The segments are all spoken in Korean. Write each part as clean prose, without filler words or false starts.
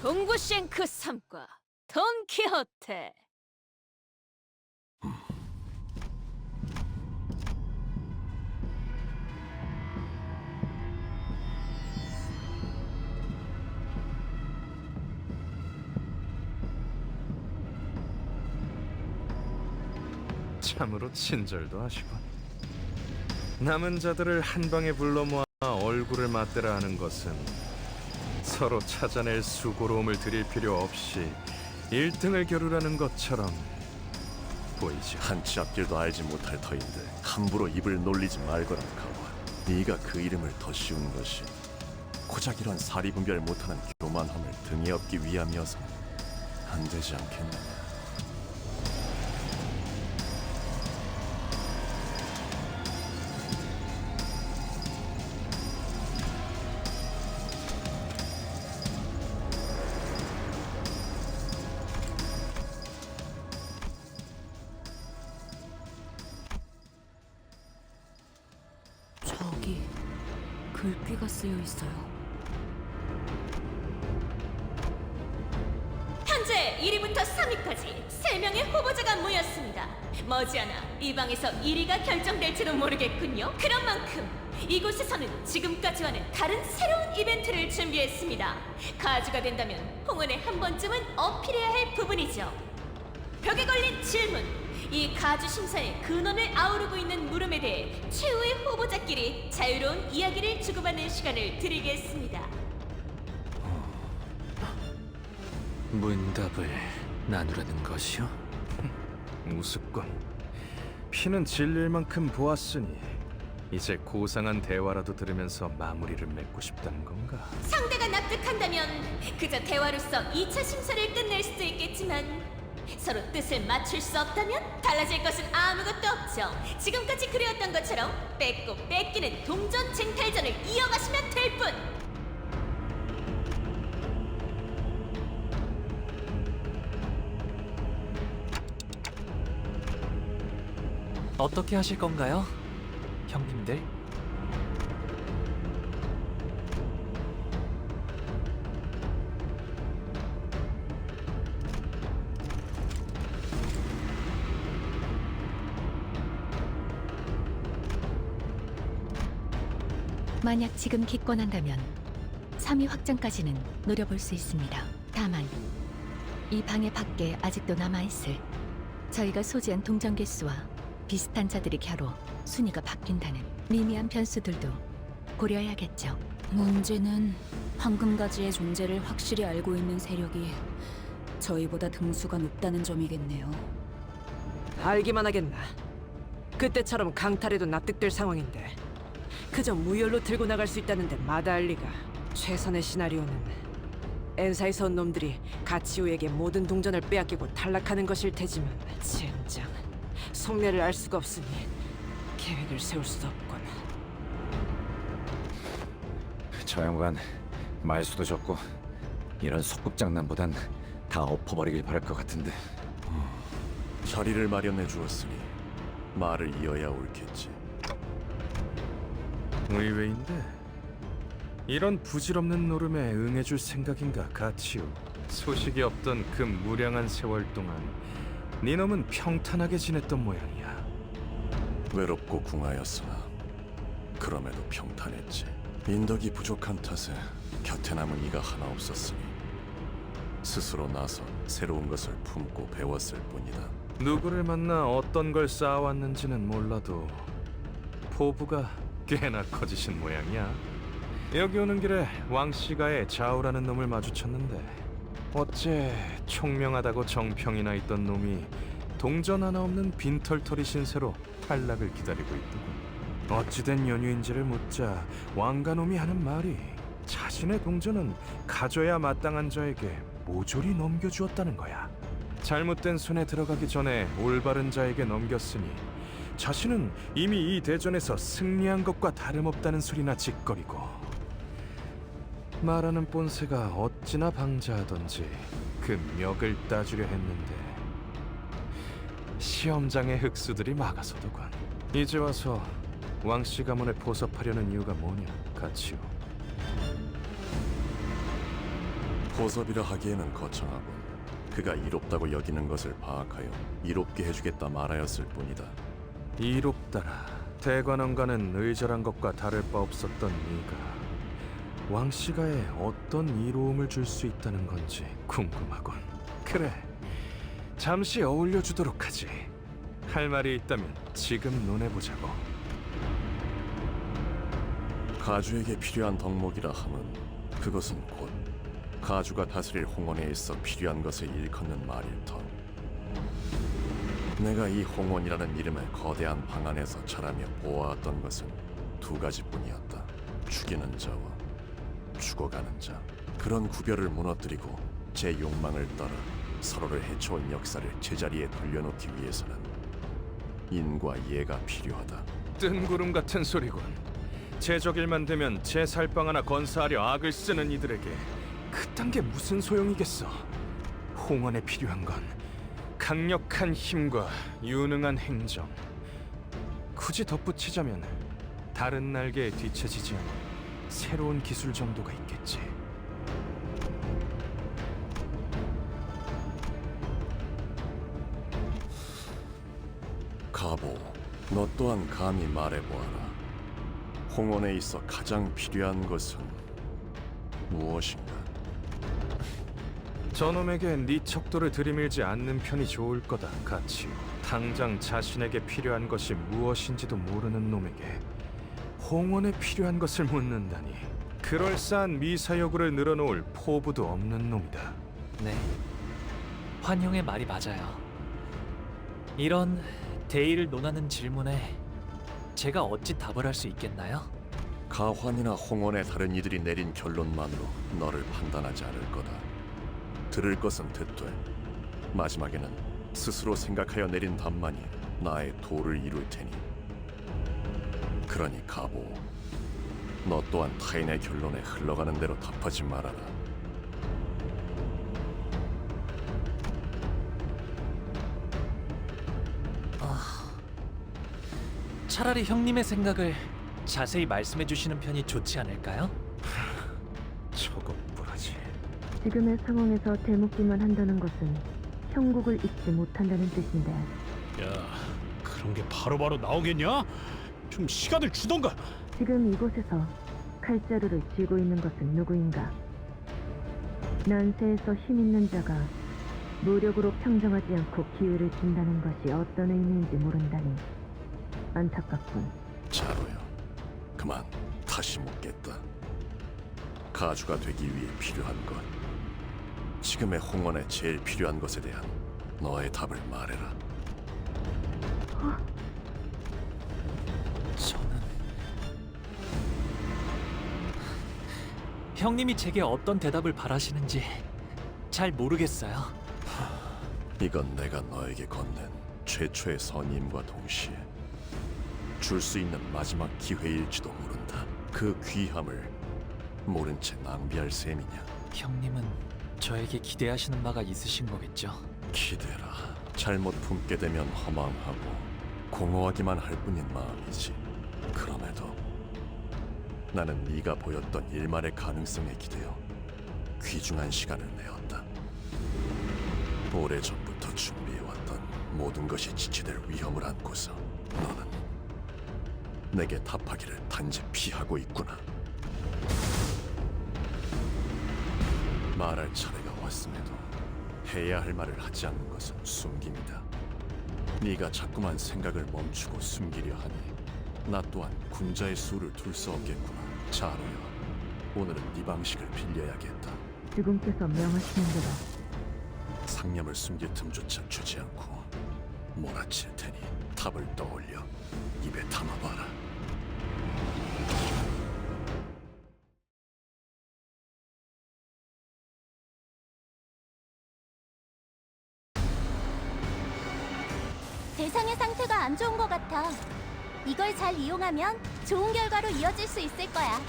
동구쉔크 3과 돈키호테. 참으로 친절도 하시군. 남은 자들을 한 방에 불러 모아 얼굴을 맞대라 하는 것은 서로 찾아낼 수고로움을 들일 필요 없이 1등을 겨루라는 것처럼 보이죠. 한치 앞길도 알지 못할 터인데 함부로 입을 놀리지 말거라 카와. 네가 그 이름을 더 씌운 것이 고작 이런 사리분별 못하는 교만함을 등에 업기 위함이어서 안 되지 않겠느냐. 저기 글귀가 쓰여 있어요. 현재 1위부터 3위까지 3명의 후보자가 모였습니다. 머지않아 이 방에서 1위가 결정될지도 모르겠군요. 그런 만큼 이곳에서는 지금까지와는 다른 새로운 이벤트를 준비했습니다. 가주가 된다면 홍원에 한 번쯤은 어필해야 할 부분이죠. 벽에 걸린 질문. 이 가주 심사의 근원을 아우르고 있는 물음에 대해 최후의 후보자끼리 자유로운 이야기를 주고받는 시간을 드리겠습니다. 문답을 나누라는 것이요? 우습군. 피는 질릴 만큼 보았으니 이제 고상한 대화라도 들으면서 마무리를 맺고 싶다는 건가? 상대가 납득한다면 그저 대화로서 2차 심사를 끝낼 수도 있겠지만 서로 뜻을 맞출 수 없다면 달라질 것은 아무것도 없죠. 지금까지 그래왔던 것처럼 뺏고 뺏기는 동전 쟁탈전을 이어가시면 될 뿐. 어떻게 하실 건가요, 형님들? 만약 지금 기권한다면 3위 확정까지는 노려볼 수 있습니다. 다만 이 방의 밖에 아직도 남아있을 저희가 소지한 동전 개수와 비슷한 자들이 겨뤄 순위가 바뀐다는 미미한 변수들도 고려해야겠죠. 문제는 황금가지의 존재를 확실히 알고 있는 세력이 저희보다 등수가 높다는 점이겠네요. 알기만 하겠나. 그때처럼 강탈해도 납득될 상황인데 그저 무혈로 들고 나갈 수 있다는데 마다할 리가. 최선의 시나리오는 엔사에서 온 놈들이 가치우에게 모든 동전을 빼앗기고 탈락하는 것일 테지만 젠장 속내를 알 수가 없으니 계획을 세울 수 없군. 저 양반 말수도 적고 이런 소꿉장난보단 다 엎어버리길 바랄 것 같은데. 자리를 마련해 주었으니 말을 이어야 옳겠지. 의외인데 이런 부질없는 노름에 응해줄 생각인가, 가치우? 소식이 없던 그 무량한 세월 동안 네 놈은 평탄하게 지냈던 모양이야. 외롭고 궁하였으나 그럼에도 평탄했지. 인덕이 부족한 탓에 곁에 남은 이가 하나 없었으니 스스로 나서 새로운 것을 품고 배웠을 뿐이다. 누구를 만나 어떤 걸 쌓아왔는지는 몰라도 포부가 꽤나 커지신 모양이야. 여기 오는 길에 왕씨가의 자우라는 놈을 마주쳤는데 어째 총명하다고 정평이나 있던 놈이 동전 하나 없는 빈털터리 신세로 탈락을 기다리고 있더군. 어찌된 연유인지를 묻자 왕가놈이 하는 말이 자신의 동전은 가져야 마땅한 자에게 모조리 넘겨주었다는 거야. 잘못된 손에 들어가기 전에 올바른 자에게 넘겼으니 자신은 이미 이 대전에서 승리한 것과 다름없다는 소리나 짓거리고, 말하는 본새가 어찌나 방자하던지 그 멱을 따주려 했는데 시험장의 흑수들이 막아서더군. 이제 와서 왕씨 가문에 포섭하려는 이유가 뭐냐, 가치요? 포섭이라 하기에는 거창하군. 그가 이롭다고 여기는 것을 파악하여 이롭게 해주겠다 말하였을 뿐이다. 이롭다라. 대관원과는 의절한 것과 다를 바 없었던 네가 왕씨가에 어떤 이로움을 줄 수 있다는 건지 궁금하군. 그래, 잠시 어울려 주도록 하지. 할 말이 있다면 지금 논해보자고. 가주에게 필요한 덕목이라 함은 그것은 곧 가주가 다스릴 홍원에 있어 필요한 것을 일컫는 말일 터. 내가 이 홍원이라는 이름의 거대한 방 안에서 자라며 보아왔던 것은 두 가지뿐이었다. 죽이는 자와 죽어가는 자. 그런 구별을 무너뜨리고 제 욕망을 따라 서로를 해쳐온 역사를 제자리에 돌려놓기 위해서는 인과 예가 필요하다. 뜬구름 같은 소리군. 제적일만 되면 제 살방 하나 건사하려 악을 쓰는 이들에게 그딴 게 무슨 소용이겠어. 홍원에 필요한 건 강력한 힘과 유능한 행정. 굳이 덧붙이자면 다른 날개에 뒤처지지 않은 새로운 기술 정도가 있겠지. 가보, 너 또한 감히 말해보아라. 홍원에 있어 가장 필요한 것은 무엇인가? 저놈에게 네 척도를 들이밀지 않는 편이 좋을 거다, 가치요. 당장 자신에게 필요한 것이 무엇인지도 모르는 놈에게 홍원에 필요한 것을 묻는다니. 그럴싸한 미사여구를 늘어놓을 포부도 없는 놈이다. 네, 환영의 말이 맞아요. 이런 대의를 논하는 질문에 제가 어찌 답을 할 수 있겠나요? 가환이나 홍원의 다른 이들이 내린 결론만으로 너를 판단하지 않을 거다. 들을 것은 듣되 마지막에는 스스로 생각하여 내린 답만이 나의 도를 이룰 테니. 그러니 가보, 너 또한 타인의 결론에 흘러가는 대로 답하지 말아라. 차라리 형님의 생각을 자세히 말씀해 주시는 편이 좋지 않을까요? 저것뿐하지. 지금의 상황에서 대묻기만 한다는 것은 형국을 잊지 못한다는 뜻인데 야, 그런 게 바로바로 나오겠냐? 좀 시간을 주던가. 지금 이곳에서 칼자루를 쥐고 있는 것은 누구인가? 난세에서 힘 있는 자가 무력으로 평정하지 않고 기회를 준다는 것이 어떤 의미인지 모른다니 안타깝군. 자로요, 그만 다시 묻겠다. 가주가 되기 위해 필요한 것, 지금의 홍원에 제일 필요한 것에 대한 너의 답을 말해라. 저는 형님이 제게 어떤 대답을 바라시는지 잘 모르겠어요. 이건 내가 너에게 건넨 최초의 선임과 동시에 줄 수 있는 마지막 기회일지도 모른다. 그 귀함을 모른 채 낭비할 셈이냐? 형님은 저에게 기대하시는 바가 있으신 거겠죠? 기대라. 잘못 품게 되면 허망하고 공허하기만 할 뿐인 마음이지. 그럼에도 나는 네가 보였던 일말의 가능성에 기대어 귀중한 시간을 내었다. 오래전부터 준비해왔던 모든 것이 지체될 위험을 안고서 너는 내게 답하기를 단지 피하고 있구나. 말할 차례가 왔음에도 해야 할 말을 하지 않는 것은 숨김이다. 네가 자꾸만 생각을 멈추고 숨기려 하니 나 또한 군자의 수를 둘 수 없겠구나. 자로야, 오늘은 네 방식을 빌려야겠다. 주군께서 명하시는 대로 상념을 숨길 틈조차 주지 않고 몰아칠 테니 답을 떠올려 입에 담아봐라. 대상의 상태가 안 좋은 것 같아. 이걸 잘 이용하면 좋은 결과로 이어질 수 있을 거야.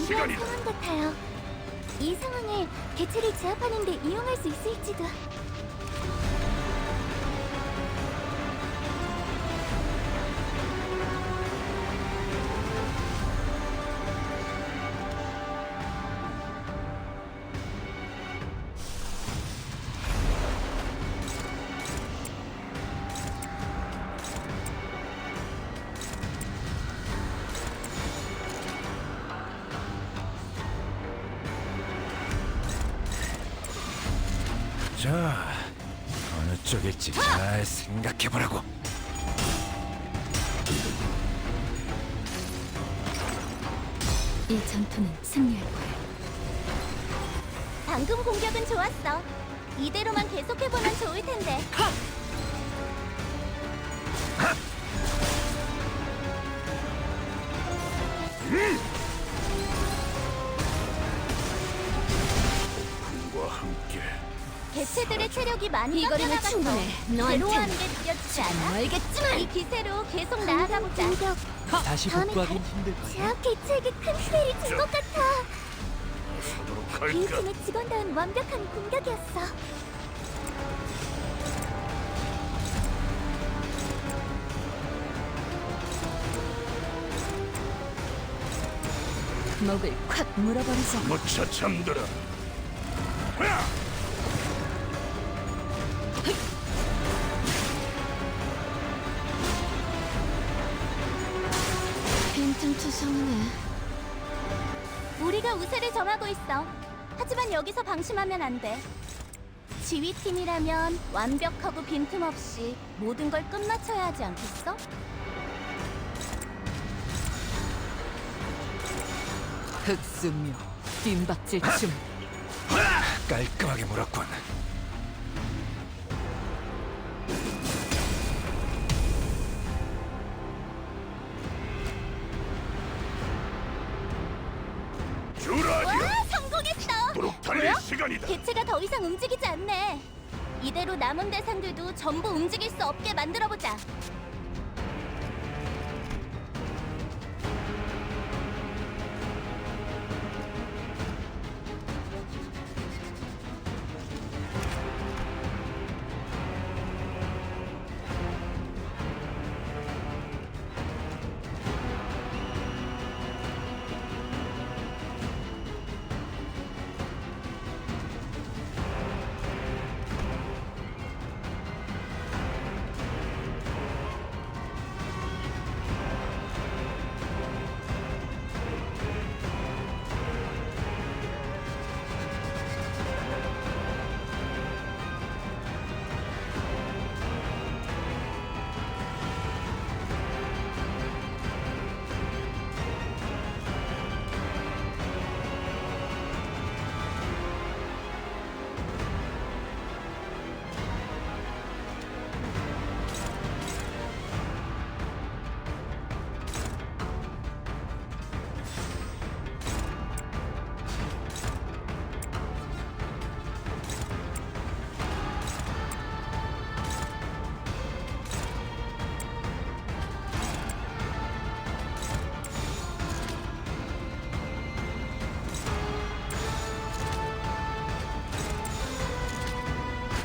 위험한 상황 같아요. 이 상황을 개체를 제압하는 데 이용할 수 있을지도. 자, 어느 쪽일지 잘 생각해보라고. 이 전투는 승리할 거야. 방금 공격은 좋았어. 이대로만 계속해보면 좋을 텐데. 군과 함께 개체들의 체력이 많이 꺾여나가서 괴로워하는 게 느껴지지 않아? 알겠지만 이 기세로 계속 나아가보자. 다시 복구하긴 힘들 거예요. 제압 개체에게 큰 피해를 준 것 같아. 서도록 할까? 빈틈의 직원다운 완벽한 공격이었어. 목을 콱 물어버리자. 무차 잠들어. 빈틈투성이네. 우리가 우세를 점하고 있어. 하지만 여기서 방심하면 안 돼. 지휘팀이라면 완벽하고 빈틈없이 모든 걸 끝마쳐야 하지 않겠어? 흑수묘, 뒷박질춤. 깔끔하게 물었군. 와, 성공했어! 도록 달릴 뭐야? 시간이다. 개체가 더 이상 움직이지 않네. 이대로 남은 대상들도 전부 움직일 수 없게 만들어보자.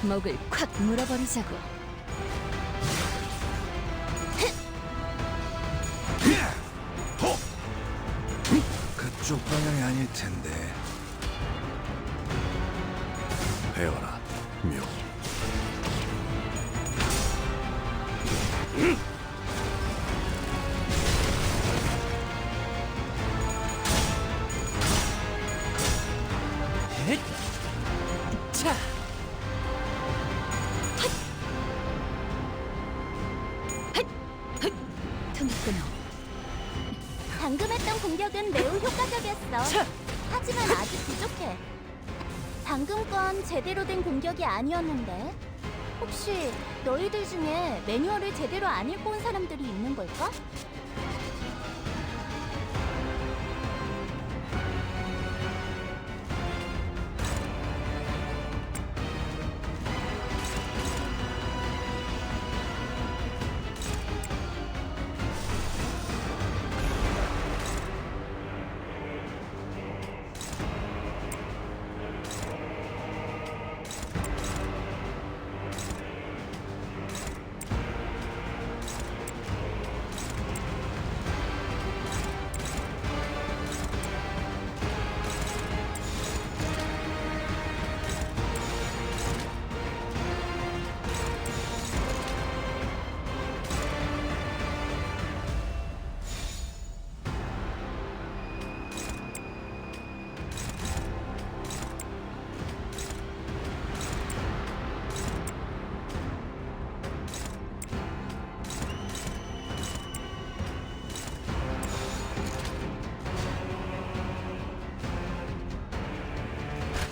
목을 콱 물어버리자고. 그쪽 방향이 아닐 텐데. 배워라, 묘. 자, 틈을 끊어. 방금 했던 공격은 매우 효과적이었어. 하지만 아직 부족해. 방금 건 제대로 된 공격이 아니었는데. 혹시 너희들 중에 매뉴얼을 제대로 안 읽고 온 사람들이 있는 걸까?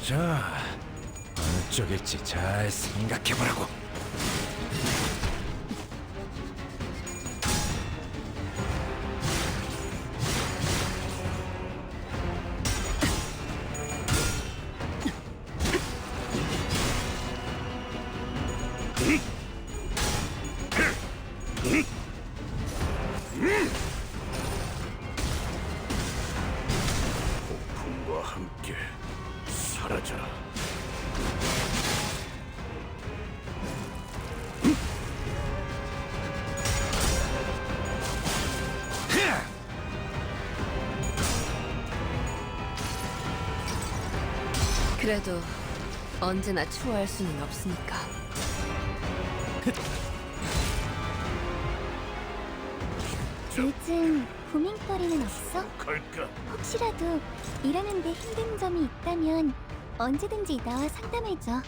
자, 어느 쪽일지 잘 생각해보라고. 폭풍과 함께 사라져라. 그래도 언제나 추월할 수는 없으니까. 요즘 고민거리는 없어? 갈까? 혹시라도 일하는데 힘든 점이 있다면 언제든지 나와 상담해줘.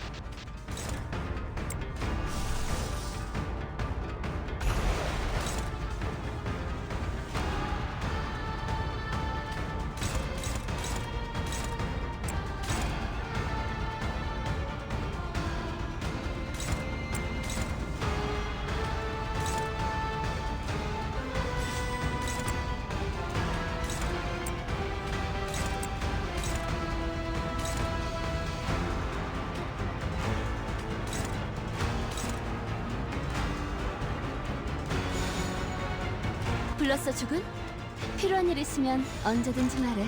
불렀어 죽은? 필요한 일 있으면 언제든지 말해.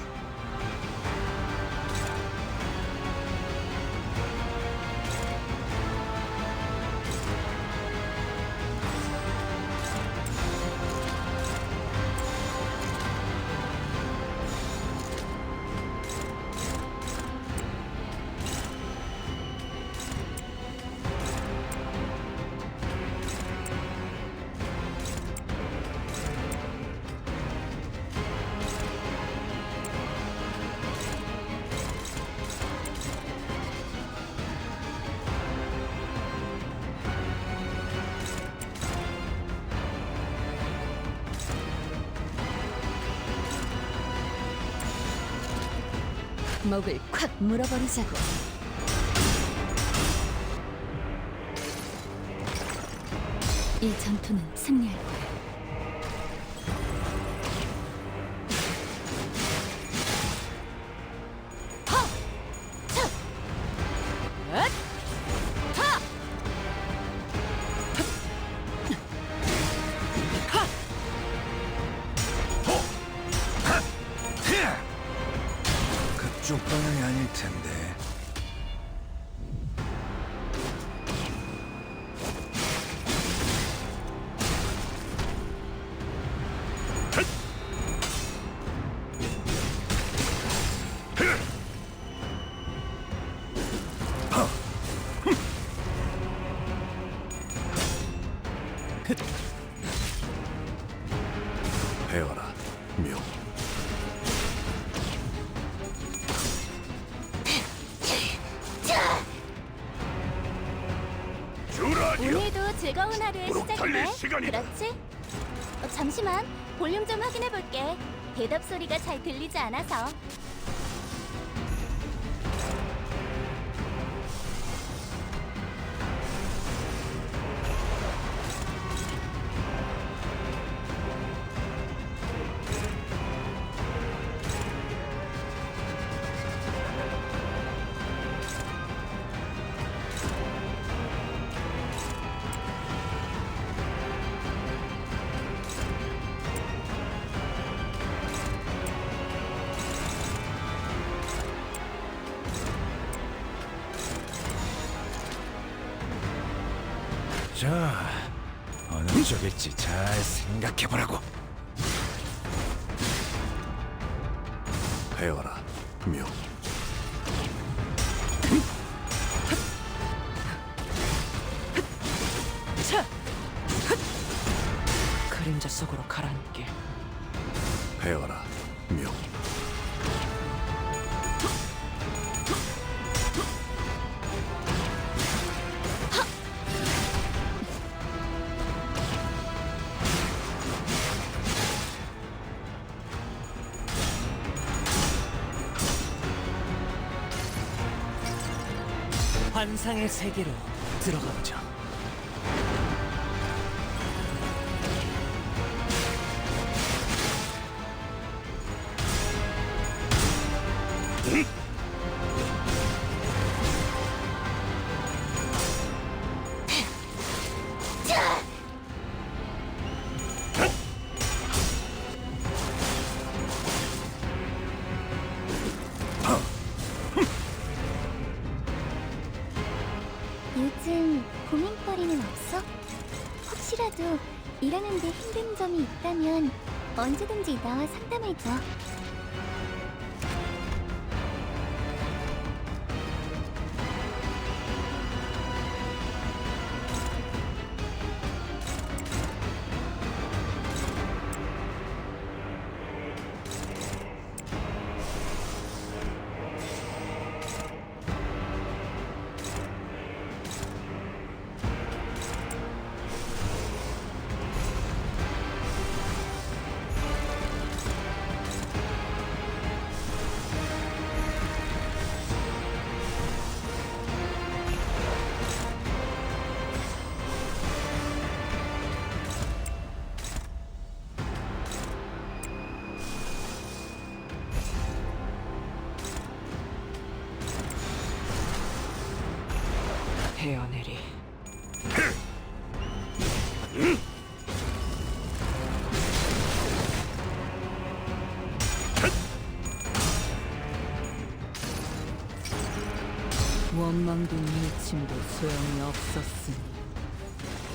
목을 콱 물어버리자고. 이 전투는 승리할 거야. 그쪽 방향이 아닐 텐데. 배워라, 묘. 오늘도 즐거운 하루의 시작이네. 달릴 시간이다. 그렇지? 잠시만, 볼륨 좀 확인해 볼게. 대답 소리가 잘 들리지 않아서. 자, 어느 쪽일지 잘 생각해보라고. 배워라, 묘. 그림자 속으로 가라앉게. 배워라, 묘. 환상의 세계로 들어가 보죠. 요즘 고민거리는 없어? 혹시라도 일하는데 힘든 점이 있다면 언제든지 나와 상담해줘. 헤어내리. 원망도 밀침도 소용이 없었으니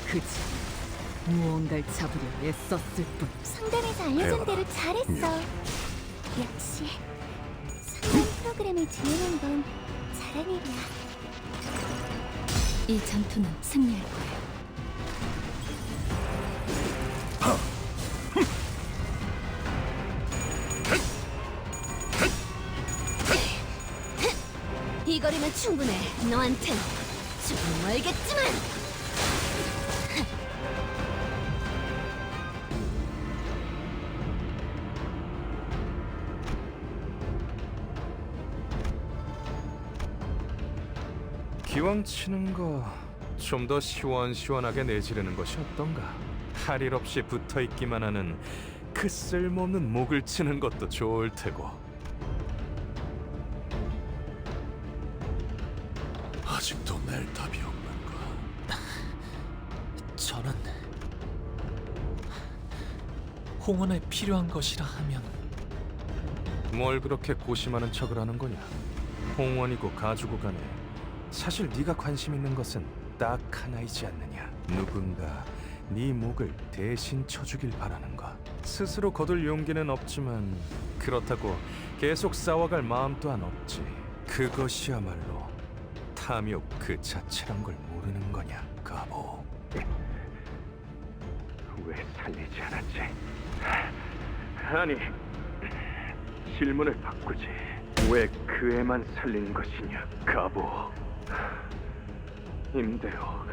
그저 무언가를 잡으려 애썼을 뿐. 상담에서 알려준 대로 잘했어. 역시 상담 프로그램을 진행한 건 잘한 일이야. 이 전투는 승리할 거예요. 이 거리면 충분해. 너한텐 조금 멀겠지만. 기왕 치는 거 좀 더 시원시원하게 내지르는 것이 어떤가? 할 일 없이 붙어 있기만 하는 그 쓸모없는 목을 치는 것도 좋을 테고. 아직도 낼 답이 없는가? 저는 홍원에 필요한 것이라 하면 뭘 그렇게 고심하는 척을 하는 거냐? 홍원이고 가주고 간에 사실 네가 관심 있는 것은 딱 하나이지 않느냐? 누군가 네 목을 대신 쳐주길 바라는 것. 스스로 거둘 용기는 없지만 그렇다고 계속 싸워갈 마음 또한 없지. 그것이야말로 탐욕 그 자체란 걸 모르는 거냐, 가보. 왜 살리지 않았지? 아니, 질문을 바꾸지. 왜 그 애만 살린 것이냐, 가보. 임대옥,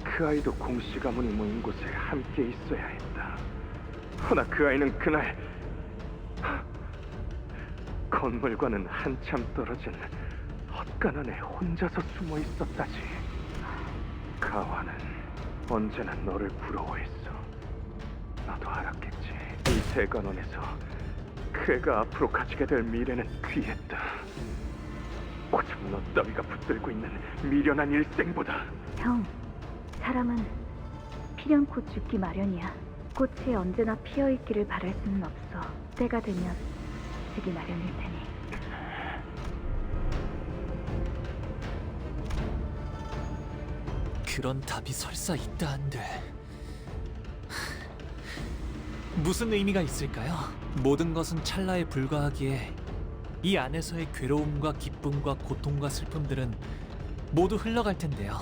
그 아이도 공씨 가문이 모인 곳에 함께 있어야 했다. 허나 그 아이는 그날 건물과는 한참 떨어진 헛간안에 혼자서 숨어 있었다지. 가와는 언제나 너를 부러워했어. 나도 알았겠지. 이 대관원에서 그 애가 앞으로 가지게 될 미래는 귀했다. 오직 너 따위가 붙들고 있는 미련한 일생보다. 형, 사람은 필연코 죽기 마련이야. 꽃이 언제나 피어있기를 바랄 수는 없어. 때가 되면 지기 마련일 테니. 그런 답이 설사 있다 한들 무슨 의미가 있을까요? 모든 것은 찰나에 불과하기에 이 안에서의 괴로움과 기쁨과 고통과 슬픔들은 모두 흘러갈 텐데요.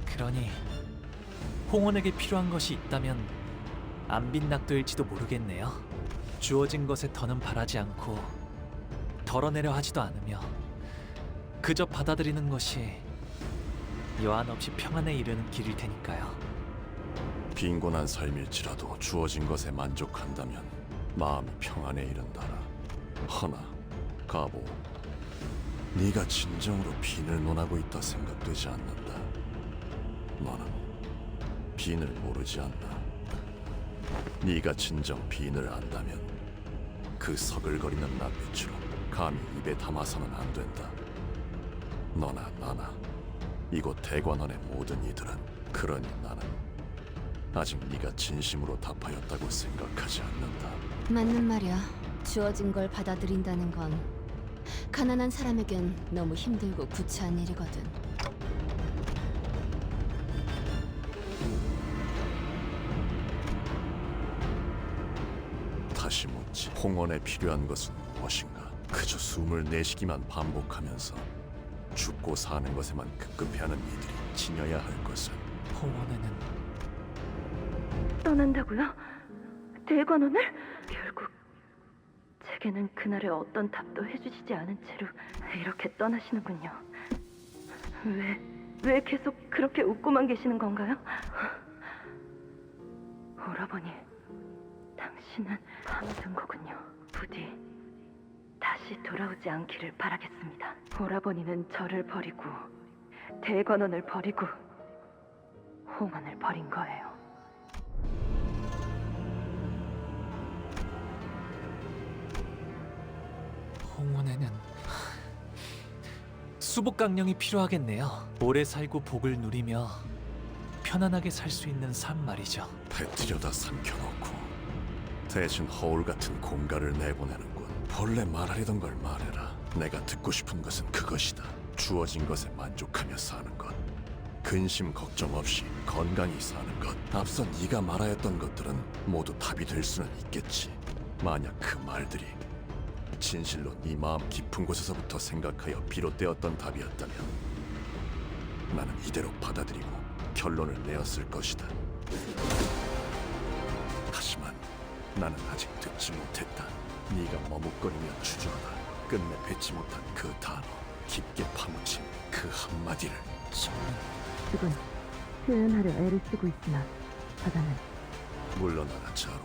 그러니 홍원에게 필요한 것이 있다면 안 빈낙도일지도 모르겠네요. 주어진 것에 더는 바라지 않고 덜어내려 하지도 않으며 그저 받아들이는 것이 여한 없이 평안에 이르는 길일 테니까요. 빈곤한 삶일지라도 주어진 것에 만족한다면 마음이 평안에 이른다라. 허나 가보, 네가 진정으로 빈을 논하고 있다 생각되지 않는다. 너는 빈을 모르지 않나? 네가 진정 빈을 안다면 그 서글거리는 낯빛으로 감히 입에 담아서는 안 된다. 너나 나나 이곳 대관원의 모든 이들은, 그러니 나는 아직 네가 진심으로 답하였다고 생각하지 않는다. 맞는 말이야. 주어진 걸 받아들인다는 건 가난한 사람에겐 너무 힘들고 구차한 일이거든. 다시 묻지. 홍원에 필요한 것은 무엇인가? 그저 숨을 내쉬기만 반복하면서 죽고 사는 것에만 급급해하는 이들이 지녀야 할 것은. 홍원에는 떠난다고요? 대관원을? 결국 제게는 그날의 어떤 답도 해주시지 않은 채로 이렇게 떠나시는군요. 왜 계속 그렇게 웃고만 계시는 건가요? 오라버니, 당신은 밤든 거군요. 부디 다시 돌아오지 않기를 바라겠습니다. 오라버니는 저를 버리고 대관원을 버리고 홍원을 버린 거예요. 홍원에는 수복강령이 필요하겠네요. 오래 살고 복을 누리며 편안하게 살 수 있는 삶 말이죠. 배뜨려다 삼켜놓고 대신 허울 같은 공가를 내보내는군. 본래 말하려던 걸 말해라. 내가 듣고 싶은 것은 그것이다. 주어진 것에 만족하며 사는 것, 근심 걱정 없이 건강히 사는 것. 앞서 네가 말하였던 것들은 모두 답이 될 수는 있겠지. 만약 그 말들이 진실로 네 마음 깊은 곳에서부터 생각하여 비롯되었던 답이었다면 나는 이대로 받아들이고 결론을 내었을 것이다. 하지만 나는 아직 듣지 못했다. 네가 머뭇거리며 주저하다 끝내 뱉지 못한 그 단어, 깊게 파묻힌 그 한마디를. 지금 표현하려 애를 쓰고 있으나 바다는 물러나라 자로.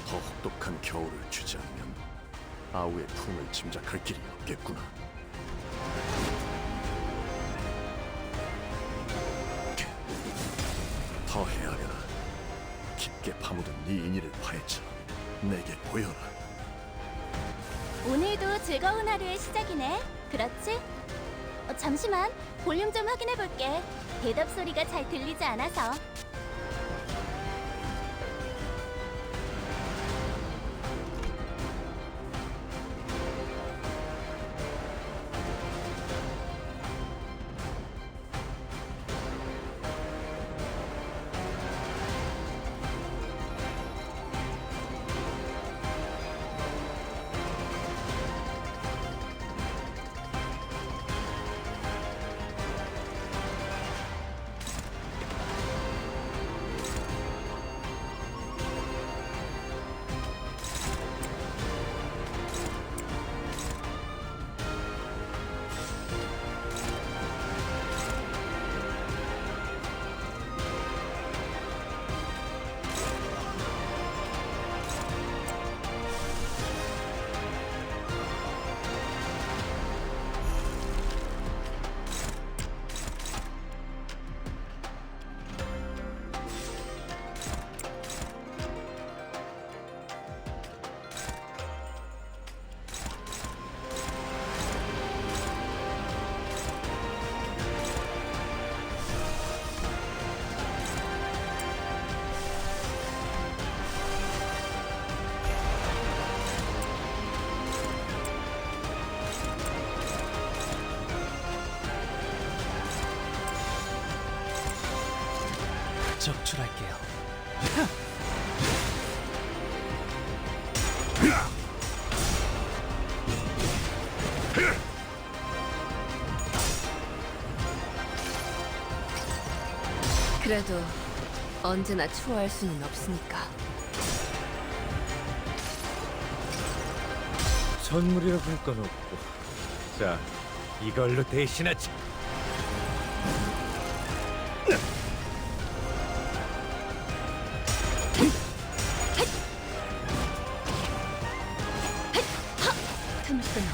더 혹독한 겨울을 주지 않으면 아우의 품을 짐작할 길이 없겠구나. 더 헤아려라. 깊게 파묻은 네 인의를 파헤쳐 내게 보여라. 오늘도 즐거운 하루의 시작이네. 그렇지? 잠시만, 볼륨 좀 확인해 볼게. 대답 소리가 잘 들리지 않아서. 적출할게요. 그래도 언제나 추워할 수는 없으니까. 선물이라고 할 건 없고, 자, 이걸로 대신하지. 틈 끊어.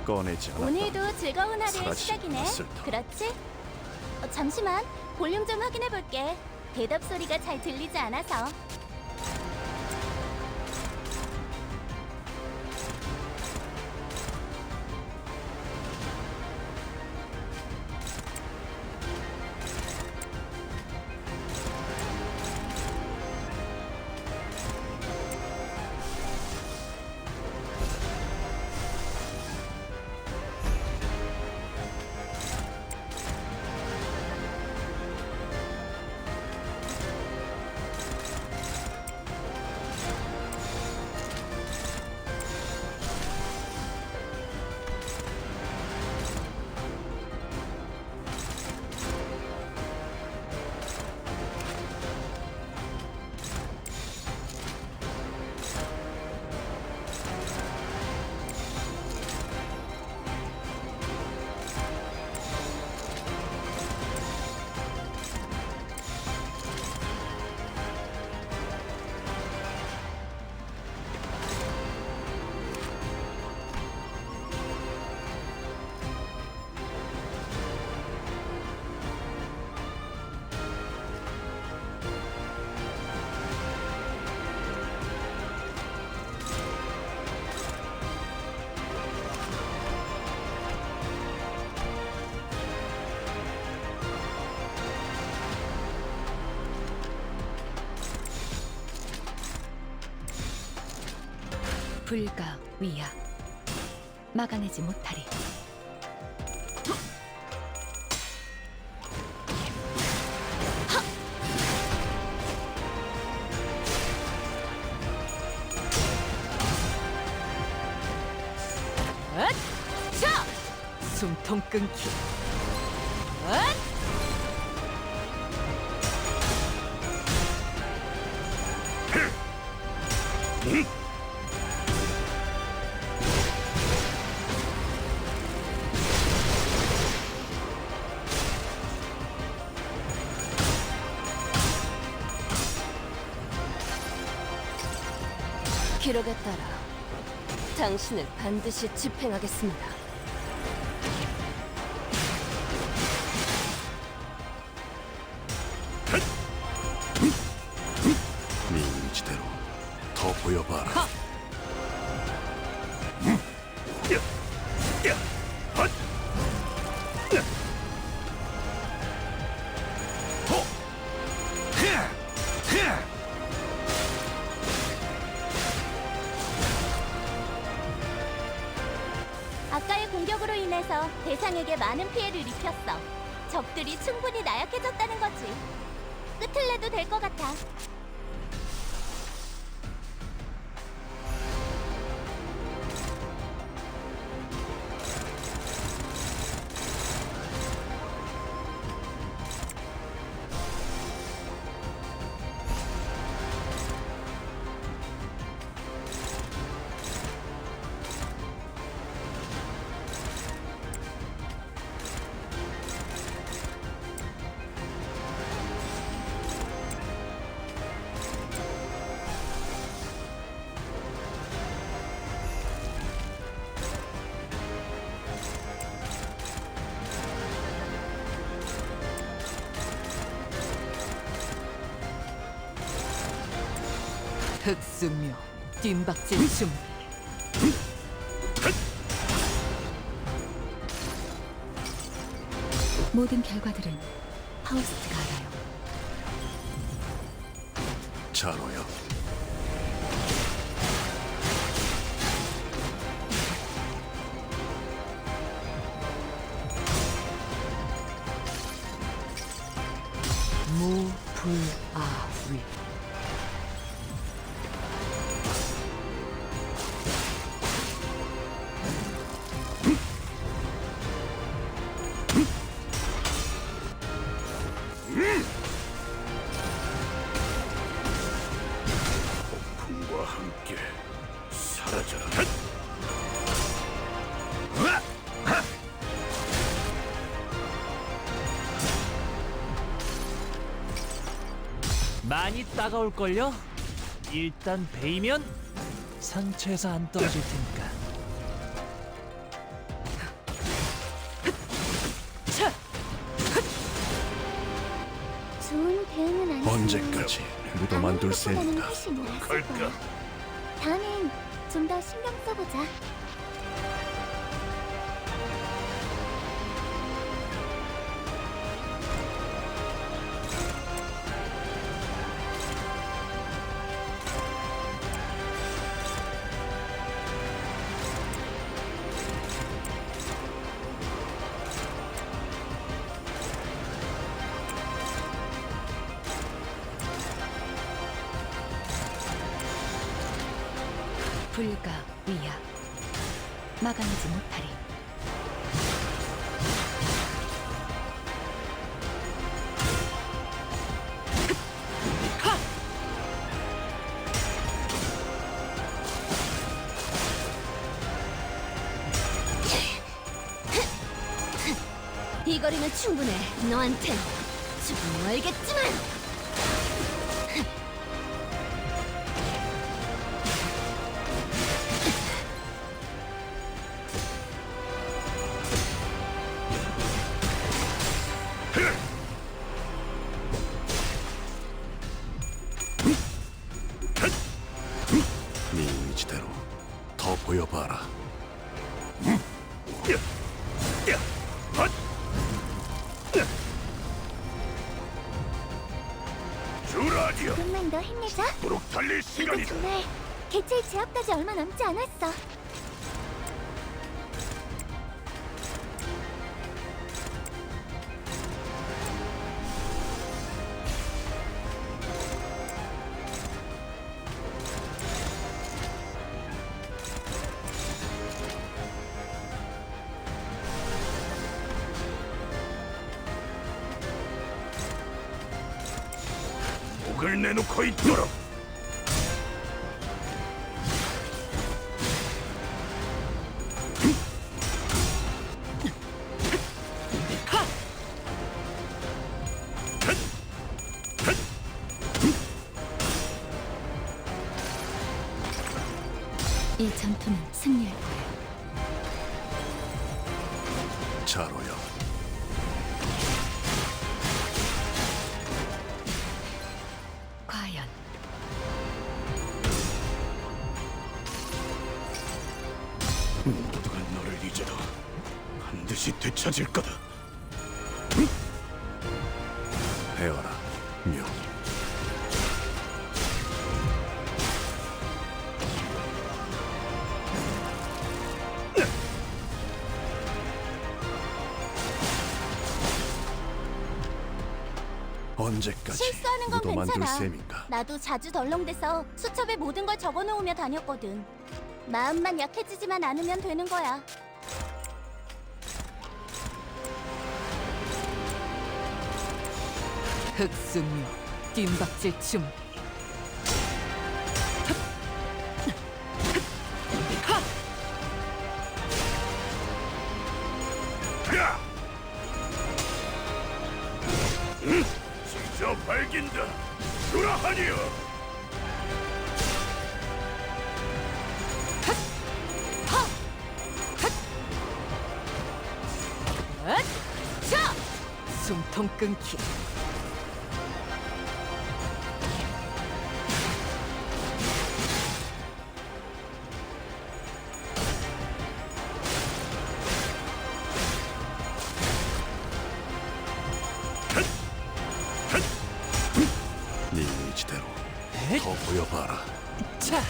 꺼내지 않았다. 오늘도 즐거운 하루의 사라지지 시작이네. 않았을 터. 그렇지? 잠시만, 볼륨 좀 확인해 볼게. 대답 소리가 잘 들리지 않아서. 불가 위야 막아내지 못하리. 숨통 끊기. 기록에 따라 당신을 반드시 집행하겠습니다. 네 의지대로 더 보여봐라. 아까의 공격으로 인해서 대상에게 많은 피해를 입혔어. 적들이 충분히 나약해졌다는 거지. 끝을 내도 될 것 같아. 흑수묘 뜀박질 춤. 모든 결과들은 파우스트가 알아요. 자로여, 무불아위. 폭풍과 함께 사라져라. 많이 따가울걸요? 일단 베이면 상처에서 안 떨어질 테니까. 대응은 안 했으면 언제까지 루도만둘 아무것보다는 셈인가? 훨씬 나았을 거야. 다음엔 좀 더 신경 써보자. 불가 위야 마감하지 못하리. 이 거리면 충분해. 너한텐 조금 멀겠지만. 네 의지대로 더 보여봐라. 주라디오, 조금만 더 힘내자. 무릎 달릴 이제 시간이다. 정말 개체의 제압까지 얼마 남지 않았어. 목을 내놓고 있도록. 이 전투는 승리할 거야. 자로여, 과연 모두가 너를 잊어도 반드시 되찾을 거다. 배워라, 묘. 언제까지 실수하는 건 루도만둘 괜찮아. 셈인가? 나도 자주 덜렁대서 수첩에 모든 걸 적어놓으며 다녔거든. 마음만 약해지지만 않으면 되는 거야. 흑승묘 뜀박질 춤. 직접 밝긴다. 주라하니여. 숨통 끊기. 네 의지대로 더 보여봐라. 자,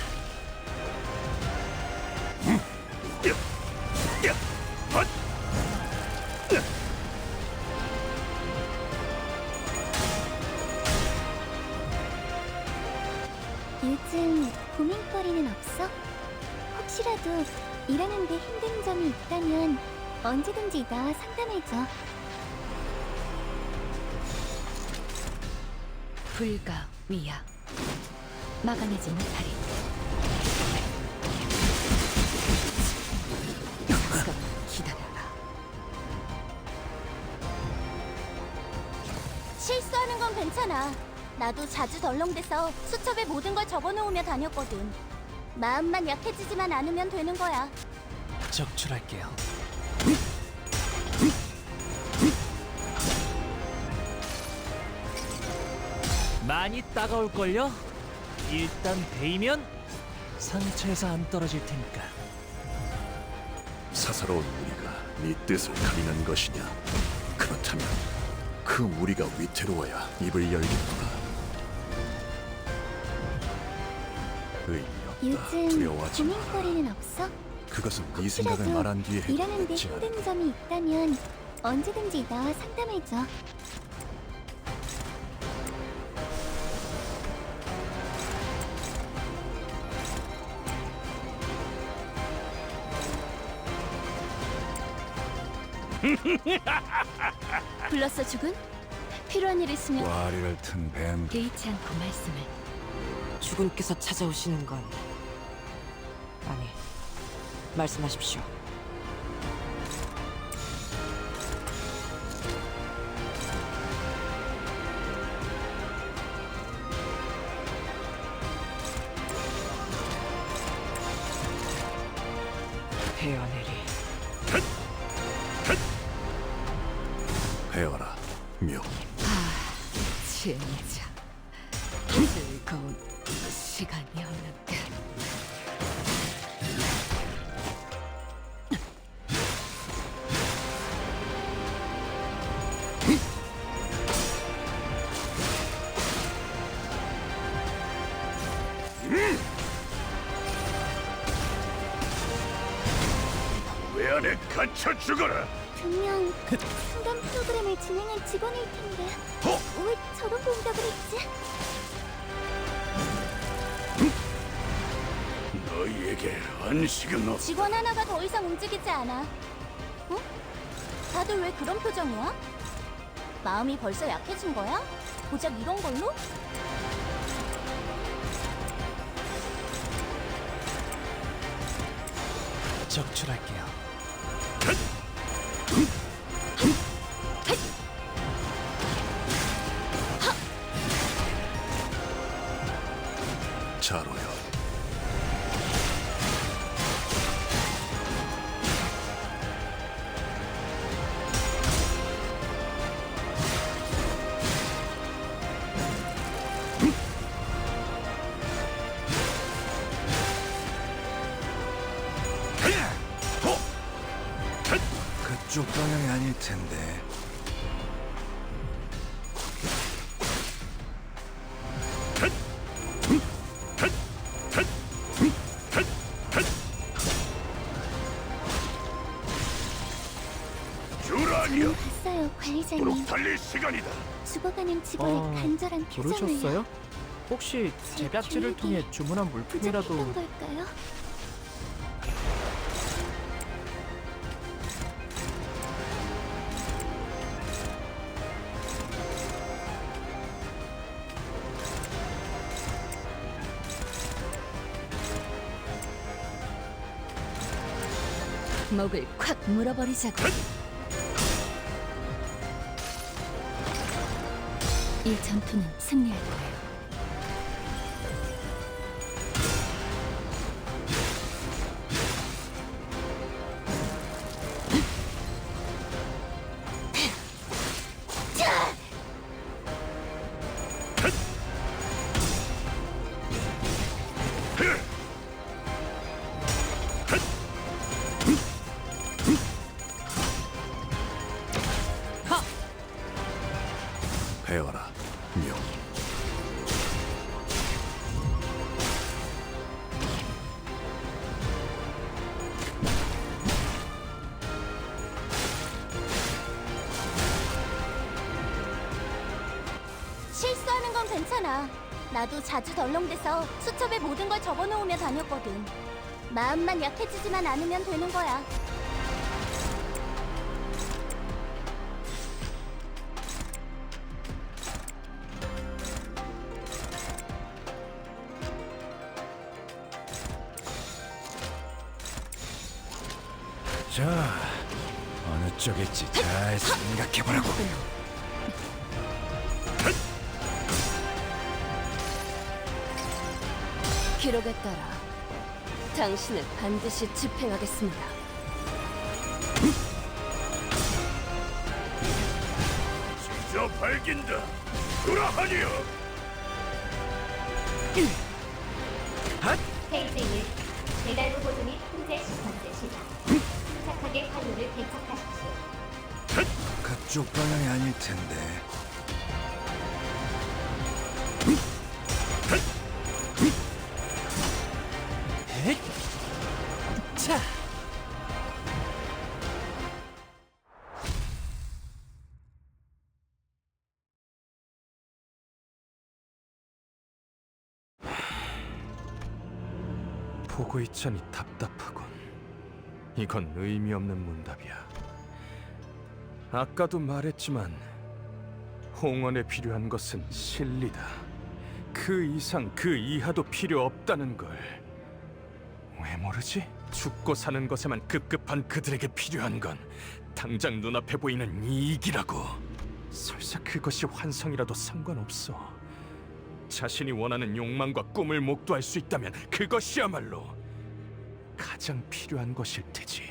요즘 고민거리는 없어? 혹시라도 일하는데 힘든 점이 있다면 언제든지 나와 상담해줘. 불가 위야 막아내지 못하리. 잠깐 기다려라. 실수하는 건 괜찮아. 나도 자주 덜렁대서 수첩에 모든 걸 적어놓으며 다녔거든. 마음만 약해지지만 않으면 되는 거야. 적출할게요. 많이 따가울걸요? 일단 베이면 상처에서 안 떨어질 테니까. 사사로운 우리가 네 뜻을 가리는 것이냐? 그렇다면 그 우리가 위태로워야 입을 열겠구나. 의미 없다. 요즘 두려워하지 마라. 고민거리는 없어? 그것은 네 생각을 말한 뒤에 해도 일하는데 늦지 않아. 힘든 점이 있다면 언제든지 나와 상담해줘. 불렀어 죽은? 필요한 일 있으면 와리를 튼 뱀. 개의치 않고 말씀을. 주군께서 찾아오시는 건 아니, 말씀하십시오. 헤어내리. 헤어라, 묘. 진짜 즐거운 시간이었는데. 왜 안에 갇혀 죽어라? 분명 상담 프로그램을 진행할 직원일 텐데 왜 저런 공격을 했지? 너희에게 안식은 없. 직원 하나가 더 이상 움직이지 않아. 어? 다들 왜 그런 표정이야? 마음이 벌써 약해진 거야? 고작 이런 걸로? 적출할게요. 자로요. 그쪽 방향이 아닐 텐데. 주라니요. 봤어요, 관리자님. 달릴 시간이다. 죽어가는 직원의 간절한 표정을. 부르셨어요? 혹시 제 제작진을 통해 계획이 주문한 물품이라도 부족했던 걸까요? 목을 콱 물어버리자고. 이 전투는 승리할 거예요. 헤어라, 묘. 실수하는 건 괜찮아. 나도 자주 덜렁대서 수첩에 모든 걸 적어놓으며 다녔거든. 마음만 약해지지만 않으면 되는 거야. 자, 어느 쪽일지 잘 생각해보라고. 기록에 따라 당신을 반드시 집행하겠습니다. 저 밝긴다. 그러하니요. 페이지 1. 배달부 보조 및 통제 시퀀스 시작. 침착하게 화류를 개척하십시오. 그쪽 방향이 아닐 텐데. 자, 보고 있자니 답답하군. 이건 의미 없는 문답이야. 아까도 말했지만 홍원에 필요한 것은 실리다. 그 이상 그 이하도 필요 없다는 걸. 왜 모르지? 죽고 사는 것에만 급급한 그들에게 필요한 건 당장 눈앞에 보이는 이익이라고. 설사 그것이 환상이라도 상관없어. 자신이 원하는 욕망과 꿈을 목도할 수 있다면 그것이야말로 가장 필요한 것일 테지.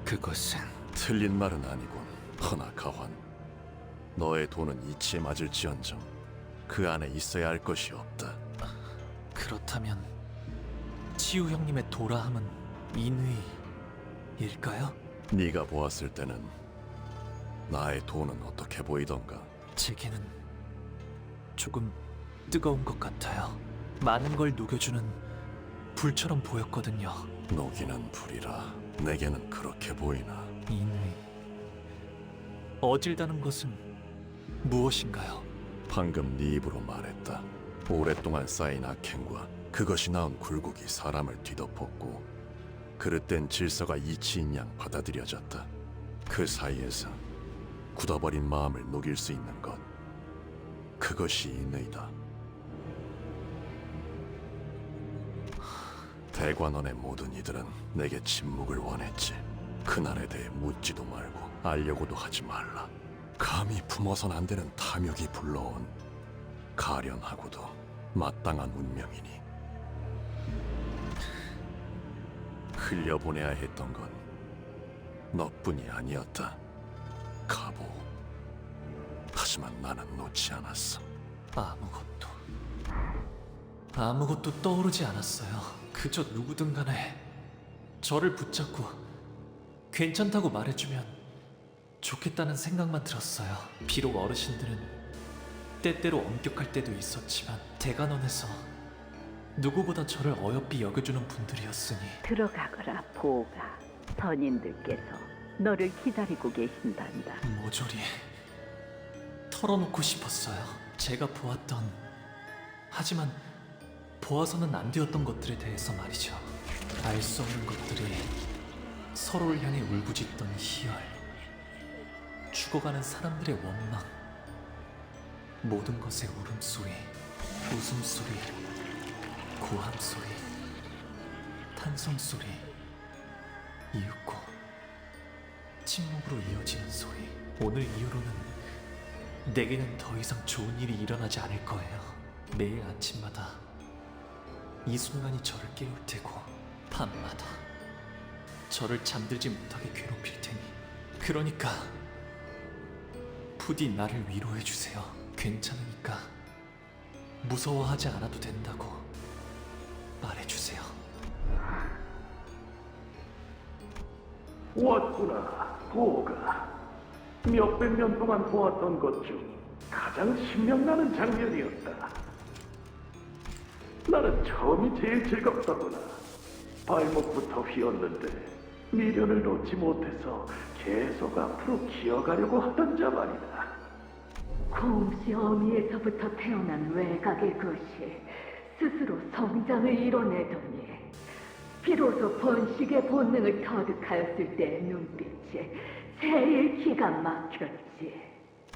그것은 틀린 말은 아니군. 허나 가환, 너의 돈은 이치에 맞을지언정 그 안에 있어야 할 것이 없다. 그렇다면 치우 형님의 도라함은 인의일까요? 네가 보았을 때는 나의 돈은 어떻게 보이던가? 제게는 조금 뜨거운 것 같아요. 많은 걸 녹여주는 불처럼 보였거든요. 녹이는 불이라 내게는 그렇게 보이나? 인의. 어질다는 것은 무엇인가요? 방금 네 입으로 말했다. 오랫동안 쌓인 악행과 그것이 낳은 굴곡이 사람을 뒤덮었고 그릇된 질서가 이치인 양 받아들여졌다. 그 사이에서 굳어버린 마음을 녹일 수 있는 것, 그것이 인의다. 대관원의 모든 이들은 내게 침묵을 원했지. 그날에 대해 묻지도 말고 알려고도 하지 말라. 감히 품어선 안 되는 탐욕이 불러온 가련하고도 마땅한 운명이니 흘려보내야 했던 건 너뿐이 아니었다. 가보. 하지만 나는 놓지 않았어. 아무것도 떠오르지 않았어요. 그저 누구든 간에 저를 붙잡고 괜찮다고 말해주면 좋겠다는 생각만 들었어요. 비록 어르신들은 때때로 엄격할 때도 있었지만 대관원에서 누구보다 저를 어여삐 여겨주는 분들이었으니. 들어가거라, 보가. 선인들께서 너를 기다리고 계신단다. 모조리 털어놓고 싶었어요. 제가 보았던, 하지만 보아서는 안 되었던 것들에 대해서 말이죠. 알 수 없는 것들이 서로를 향해 울부짖던 희열, 죽어가는 사람들의 원망, 모든 것의 울음소리, 웃음소리, 고함소리, 탄성소리, 이윽고 침묵으로 이어지는 소리. 오늘 이후로는 내게는 더 이상 좋은 일이 일어나지 않을 거예요. 매일 아침마다 이 순간이 저를 깨울 테고 밤마다 저를 잠들지 못하게 괴롭힐 테니. 그러니까 부디 나를 위로해 주세요. 괜찮으니까 무서워하지 않아도 된다고 말해주세요. 왔구나, 보가. 몇백 년 동안 보았던 것 중 가장 신명나는 장면이었다. 나는 처음이 제일 즐겁더구나. 발목부터 휘었는데 미련을 놓지 못해서 계속 앞으로 기어가려고 하던 자 말이다. 곰씨 어미에서부터 태어난 외곽의 것이 스스로 성장을 이뤄내더니 비로소 번식의 본능을 터득하였을 때의 눈빛이 제일 기가 막혔지.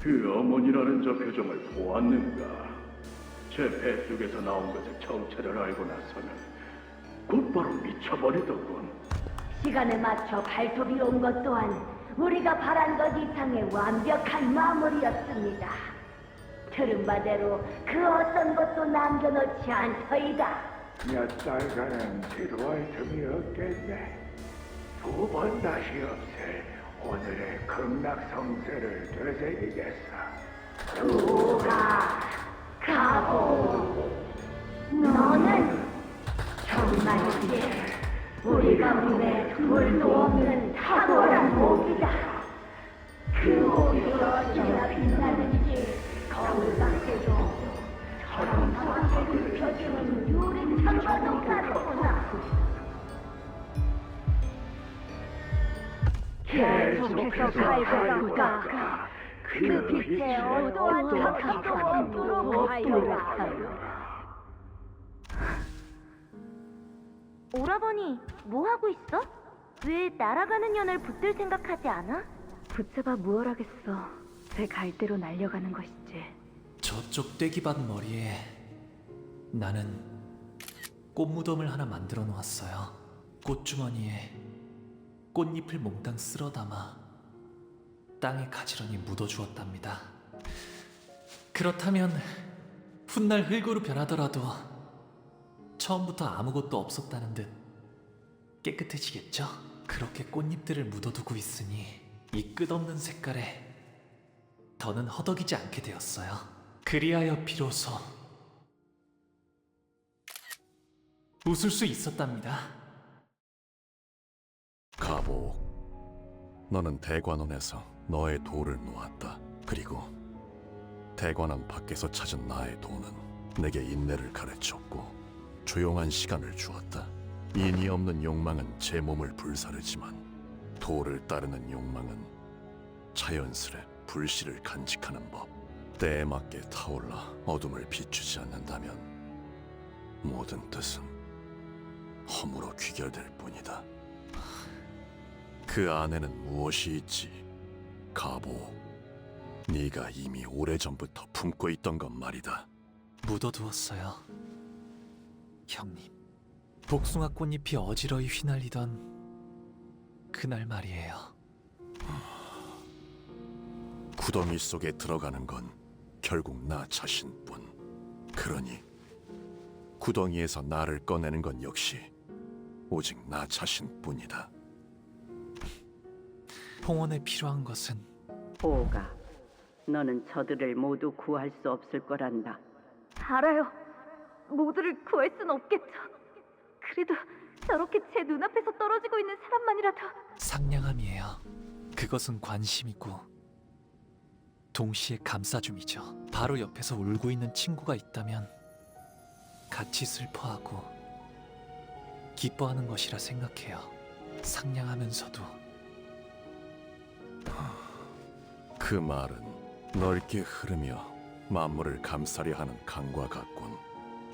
그 어머니라는 저 표정을 보았는가? 제 뱃속에서 나온 것의 정체를 알고 나서는 곧바로 미쳐버리더군. 시간에 맞춰 발톱이 온 것 또한 우리가 바란 것 이상의 완벽한 마무리였습니다. 들은 바대로 그 어떤 것도 남겨놓지 않더이다. 몇 달간은 지루할 틈이 없겠네. 두 번 다시 없앨 오늘의 극락성세를 되새기겠어. 두가 가봐. 불도 없는 탁월한 목이다. 그 목이 어찌나 빛나는지 거울 밖에도 저런 광택을 펴주는 유리 창과도 같구나. 계속해서 발굴하고 그 빛에 어떠한 작품도 없도록 하여라. 오라버니, 뭐 하고 있어? 왜 날아가는 연을 붙들 생각하지 않아? 붙잡아 무얼 하겠어. 제 갈대로 날려가는 것이지. 저쪽 떼기밭 머리에 나는 꽃무덤을 하나 만들어 놓았어요. 꽃주머니에 꽃잎을 몽땅 쓸어 담아 땅에 가지런히 묻어주었답니다. 그렇다면 훗날 흙으로 변하더라도 처음부터 아무것도 없었다는 듯 깨끗해지겠죠? 그렇게 꽃잎들을 묻어두고 있으니 이 끝없는 색깔에 더는 허덕이지 않게 되었어요. 그리하여 비로소 웃을 수 있었답니다. 가보옥, 너는 대관원에서 너의 돌을 놓았다. 그리고 대관원 밖에서 찾은 나의 도는 내게 인내를 가르쳤고 조용한 시간을 주었다. 인이 없는 욕망은 제 몸을 불사르지만 도를 따르는 욕망은 자연스레 불씨를 간직하는 법. 때에 맞게 타올라 어둠을 비추지 않는다면 모든 뜻은 허무로 귀결될 뿐이다. 그 안에는 무엇이 있지? 가보, 네가 이미 오래전부터 품고 있던 것 말이다. 묻어두었어요. 형님, 복숭아 꽃잎이 어지러이 휘날리던 그날 말이에요. 구덩이 속에 들어가는 건 결국 나 자신뿐. 그러니 구덩이에서 나를 꺼내는 건 역시 오직 나 자신뿐이다. 봉헌에 필요한 것은 보가, 너는 저들을 모두 구할 수 없을 거란다. 알아요. 모두를 구할 순 없겠죠. 그래도 저렇게 제 눈앞에서 떨어지고 있는 사람만이라도. 상냥함이에요. 그것은 관심이고 동시에 감싸줌이죠. 바로 옆에서 울고 있는 친구가 있다면 같이 슬퍼하고 기뻐하는 것이라 생각해요. 상냥하면서도. 그 말은 넓게 흐르며 만물을 감싸려 하는 강과 같군.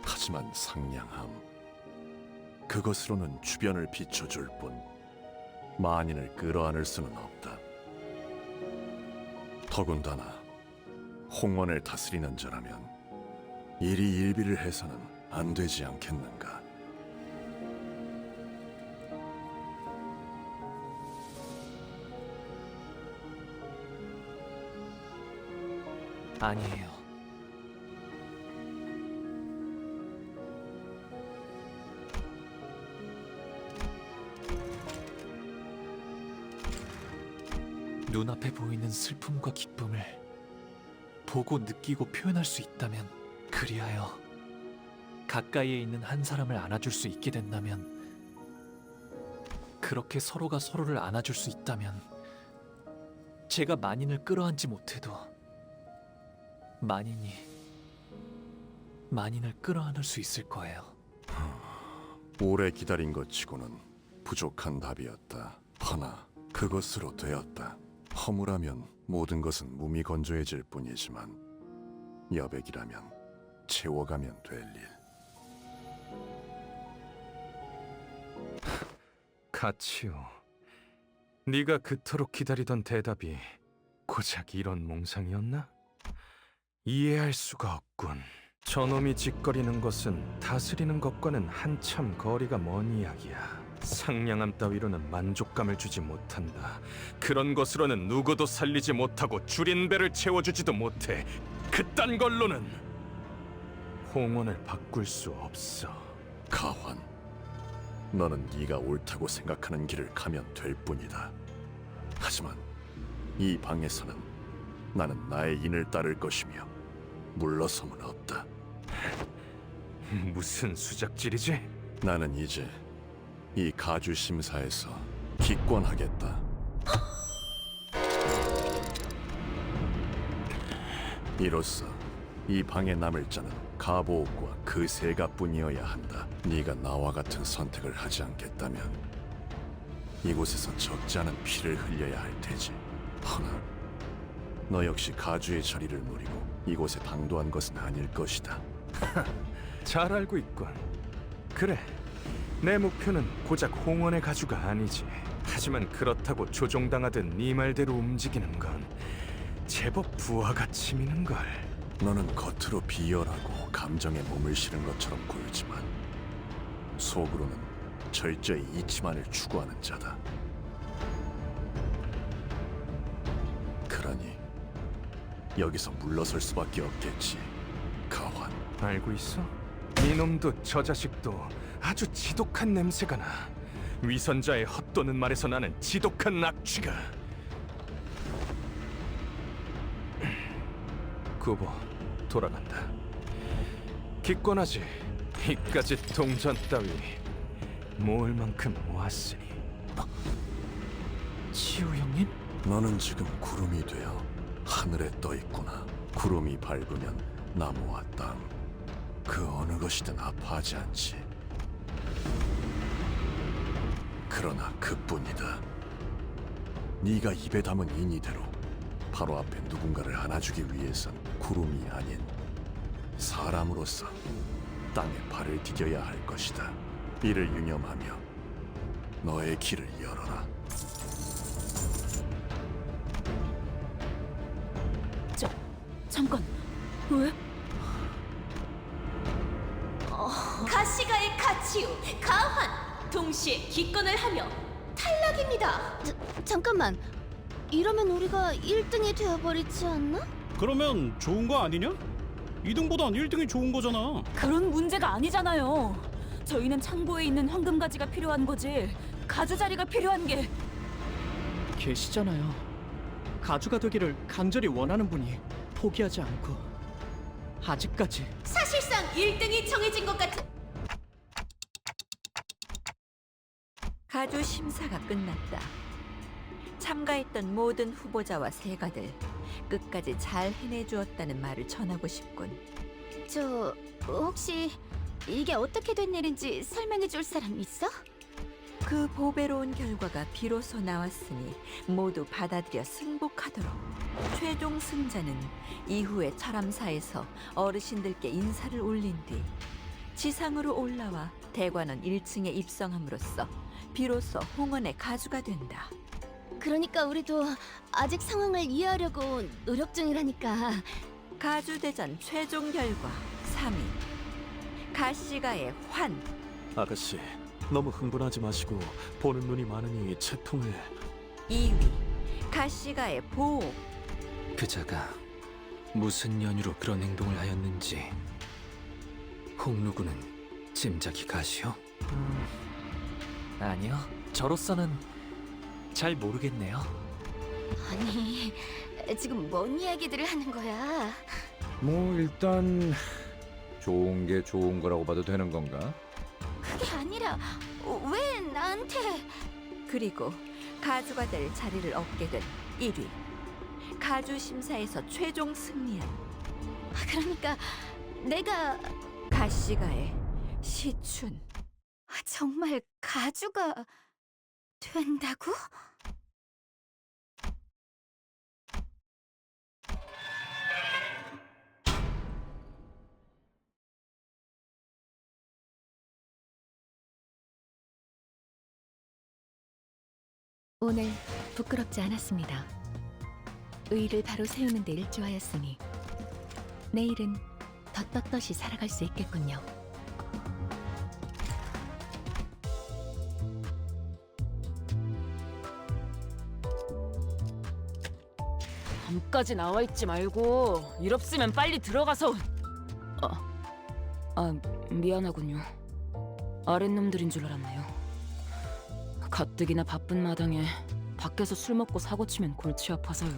하지만 상냥함, 그것으로는 주변을 비춰줄 뿐 만인을 끌어안을 수는 없다. 더군다나 홍원을 다스리는 자라면 일희일비를 해서는 안 되지 않겠는가. 아니에요. 눈앞에 보이는 슬픔과 기쁨을 보고 느끼고 표현할 수 있다면, 그리하여 가까이에 있는 한 사람을 안아줄 수 있게 된다면, 그렇게 서로가 서로를 안아줄 수 있다면, 제가 만인을 끌어안지 못해도 만인을 끌어안을 수 있을 거예요. 오래 기다린 것 치고는 부족한 답이었다. 허나 그것으로 되었다. 허무라면 모든 것은 무미건조해질 뿐이지만 여백이라면 채워가면 될 일. 가치요, 네가 그토록 기다리던 대답이 고작 이런 몽상이었나? 이해할 수가 없군. 저놈이 짓거리는 것은 다스리는 것과는 한참 거리가 먼 이야기야. 상냥함 따위로는 만족감을 주지 못한다. 그런 것으로는 누구도 살리지 못하고 줄인 배를 채워주지도 못해. 그딴 걸로는 홍원을 바꿀 수 없어. 가환, 너는 네가 옳다고 생각하는 길을 가면 될 뿐이다. 하지만 이 방에서는 나는 나의 인을 따를 것이며 물러섬은 없다. 무슨 수작질이지? 나는 이제 이 가주 심사에서 기권하겠다. 이로써 이 방에 남을 자는 가보옥과 그 세가뿐이어야 한다. 네가 나와 같은 선택을 하지 않겠다면 이곳에서 적지 않은 피를 흘려야 할 테지. 허나 너 역시 가주의 자리를 노리고 이곳에 당도한 것은 아닐 것이다. 잘 알고 있군. 그래, 내 목표는 고작 홍원의 가주가 아니지. 하지만 그렇다고 조종당하듯 네 말대로 움직이는 건 제법 부하가 치미는 걸. 너는 겉으로 비열하고 감정에 몸을 실은 것처럼 굴지만 속으로는 철저히 이치만을 추구하는 자다. 그러니 여기서 물러설 수밖에 없겠지, 가환. 알고 있어? 이놈도 저 자식도 아주 지독한 냄새가 나. 위선자의 헛도는 말에서 나는 지독한 악취가. 구보, 돌아간다. 기권하지. 이까지 동전 따위 모을 만큼 모았으니. 치우 형님? 너는 지금 구름이 되어 하늘에 떠 있구나. 구름이 밟으면 나무와 땅, 그 어느 것이든 아파하지 않지. 그러나 그뿐이다. 네가 입에 담은 인이대로 바로 앞에 누군가를 안아주기 위해선 구름이 아닌 사람으로서 땅에 발을 디뎌야 할 것이다. 이를 유념하며 너의 길을 열어라. 잠깐, 왜? 가시가의 가치우, 가환 동시에 기권을 하며 탈락입니다. 잠깐만. 이러면 우리가 1등이 되어버리지 않나? 그러면 좋은 거 아니냐? 2등보단 1등이 좋은 거잖아. 그런 문제가 아니잖아요. 저희는 창고에 있는 황금가지가 필요한 거지. 가주 자리가 필요한 게. 계시잖아요. 가주가 되기를 간절히 원하는 분이 포기하지 않고 아직까지. 사실상 1등이 정해진 것 같은. 가주 심사가 끝났다. 참가했던 모든 후보자와 세가들 끝까지 잘 해내주었다는 말을 전하고 싶군. 저 혹시 이게 어떻게 된 일인지 설명해 줄 사람 있어? 그 보배로운 결과가 비로소 나왔으니 모두 받아들여 승복하도록. 최종 승자는 이후에 철암사에서 어르신들께 인사를 올린 뒤 지상으로 올라와 대관원 1층에 입성함으로써 비로소 홍원의 가주가 된다. 그러니까 우리도 아직 상황을 이해하려고 노력 중이라니까. 가주대전 최종 결과 3위 가시가의 환. 아가씨, 너무 흥분하지 마시고 보는 눈이 많으니 채통을. 2위 가시가의 보호. 그자가 무슨 연유로 그런 행동을 하였는지 홍루구는 짐작이 가시오? 아니요, 저로서는 잘 모르겠네요. 아니, 지금 뭔 이야기들을 하는 거야? 뭐 일단 좋은 게 좋은 거라고 봐도 되는 건가? 그게 아니라 왜 나한테? 그리고 가주가 될 자리를 얻게 된 1위 가주 심사에서 최종 승리한. 그러니까 내가 가시가의 시춘. 정말 가주가 된다고? 오늘 부끄럽지 않았습니다. 의의를 바로 세우는 데 일조하였으니 내일은 더 떳떳이 살아갈 수 있겠군요. 밤까지 나와 있지 말고 일 없으면 빨리 들어가서. 미안하군요. 아랫놈들인 줄 알았네요. 가뜩이나 바쁜 마당에 밖에서 술 먹고 사고 치면 골치 아파서요.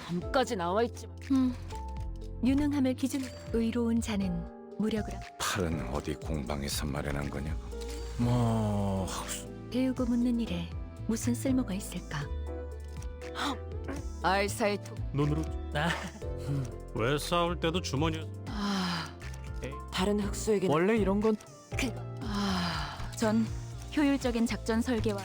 밤까지 나와 있지. 유능함을 기준으로 의로운 자는 무력을 팔은 어디 공방에서 마련한 거냐고. 배우고 묻는 일에 무슨 쓸모가 있을까? 알사이토 눈으로 왜 싸울 때도 주머니? 다른 흑수에게 원래 이런 건 전 효율적인 작전 설계와